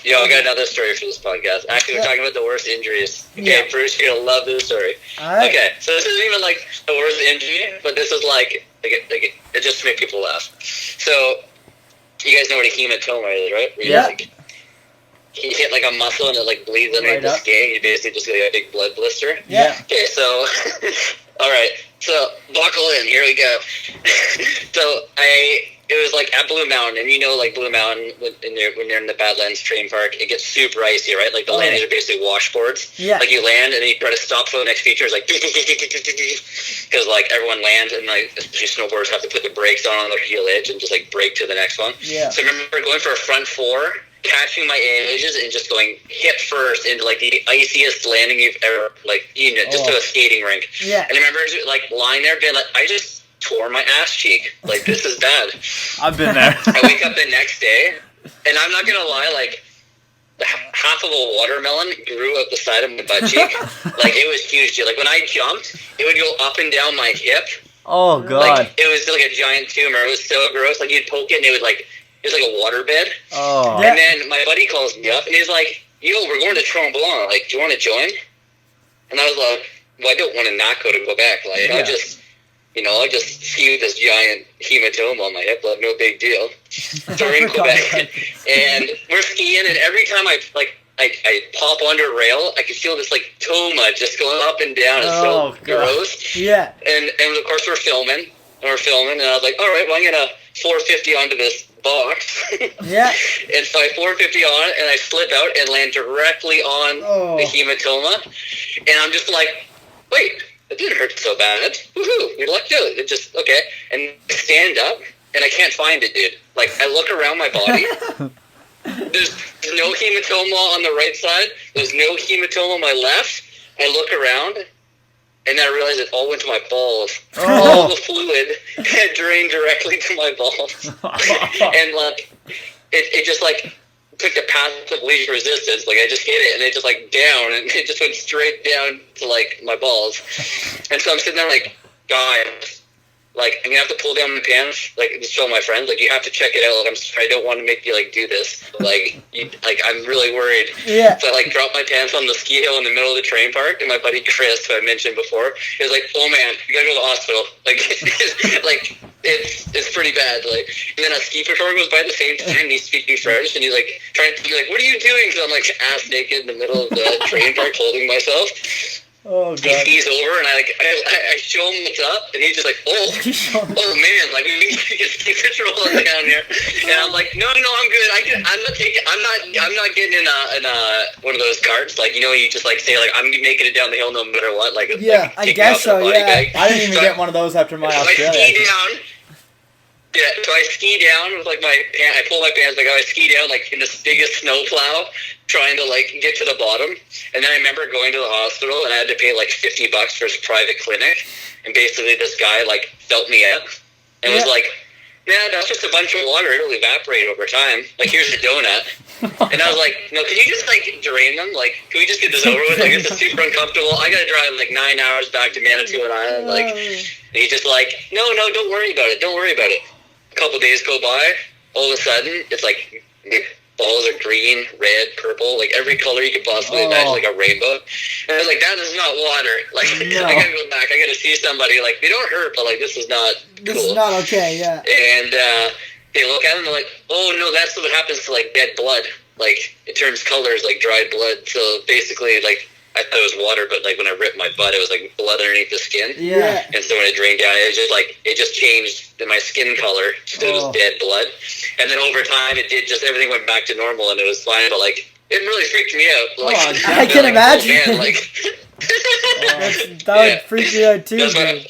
Yo, I got another story for this podcast. Actually, we're talking about the worst injuries. Okay, Bruce, you're gonna love this story. All right. Okay, so this isn't even like the worst injury, but this is like it just to make people laugh. So, you guys know what a hematoma is, right? Where you like, you hit like a muscle and it like bleeds underneath the skin. You basically just get a big blood blister. Yeah. Okay, so all right, so buckle in. Here we go. So it was like at Blue Mountain, and you know, like Blue Mountain, when you're in the Badlands Train Park, it gets super icy, right? Like the landings are basically washboards. Yeah. Like you land and then you try to stop for the next feature, it's like because like everyone lands and like especially snowboarders have to put the brakes on their heel edge and just like brake to the next one. Yeah. So I remember going for a front four, catching my edges and just going hip first into like the iciest landing you've ever just to a skating rink. Yeah. And I remember like lying there being like, I just tore my ass cheek. Like, this is bad. I've been there. I wake up the next day, and I'm not gonna lie, like, half of a watermelon grew up the side of my butt cheek. Like, it was huge, dude. Like, when I jumped, it would go up and down my hip. Oh, God. Like, it was like a giant tumor. It was so gross. Like, you'd poke it, and it was like a water bed. Oh. And then my buddy calls me up, and he's like, yo, we're going to Tremblant. Like, do you want to join? And I was like, well, I don't want to not go back. Like, I just see this giant hematoma on my hip, like no big deal. So we're in Quebec, and we're skiing, and every time I pop under a rail, I can feel this like toma just going up and down. It's so gross. Yeah. And of course we're filming, and I was like, all right, well, I'm gonna 450 onto this box. Yeah. And so I 450 on, and I slip out and land directly on the hematoma, and I'm just like, wait. It didn't hurt so bad. Woohoo! You lucked out. It just and stand up, and I can't find it, dude. Like I look around my body. There's no hematoma on the right side. There's no hematoma on my left. I look around, and then I realize it all went to my balls. All the fluid had drained directly to my balls, and like it just like took the path of least resistance. Like I just hit it and it just like down and it just went straight down to like my balls. And so I'm sitting there like, guys, like I'm gonna have to pull down my pants, like just show my friends, like you have to check it out. Like I'm sorry, I don't want to make you like do this. Like I'm really worried. Yeah. So I like dropped my pants on the ski hill in the middle of the train park, and my buddy Chris, who I mentioned before, he was like, oh man, you gotta go to the hospital. Like like it's pretty bad. Like, and then a ski patrol goes by at the same time, and he's speaking French, and he's like trying to be like, what are you doing? Because I'm like ass naked in the middle of the train park holding myself. Oh, God. He skis over, and I show him what's up, and he's just like, oh man, like we need to get ski patrol down here. And I'm like, no, I'm good. I'm not getting in a one of those carts. Like, you know, you just like say like I'm making it down the hill no matter what. Like, yeah, like, I guess so. Yeah, bag. I didn't even get one of those after my Australia. I ski down. Yeah, so I ski down with like I pull my pants back out, I ski down like in this biggest snowplow, trying to like get to the bottom. And then I remember going to the hospital and I had to pay like $50 for his private clinic. And basically this guy like felt me up and was like, yeah, that's just a bunch of water, it'll evaporate over time. Like here's a donut. And I was like, no, can you just like drain them? Like, can we just get this over with? Like it's super uncomfortable. I gotta drive like 9 hours back to Manitoulin Island. Like, and he's just like, no, don't worry about it. A couple days go by, all of a sudden, it's like the balls are green, red, purple, like every color you could possibly imagine, like a rainbow. And I was like, that is not water. Like, I gotta go back. I gotta see somebody. Like, they don't hurt, but like, this is not cool. This is not okay, yeah. And they look at it and they're like, oh no, that's what happens to like dead blood. Like, it turns colors like dried blood. So basically, like, I thought it was water, but like when I ripped my butt, it was like blood underneath the skin. Yeah. And so when it drained down, it just changed my skin color. So it was dead blood. And then over time, everything went back to normal and it was fine. But like, it really freaked me out. Like, I can imagine. Oh, man, like, that would freak me out too, dude.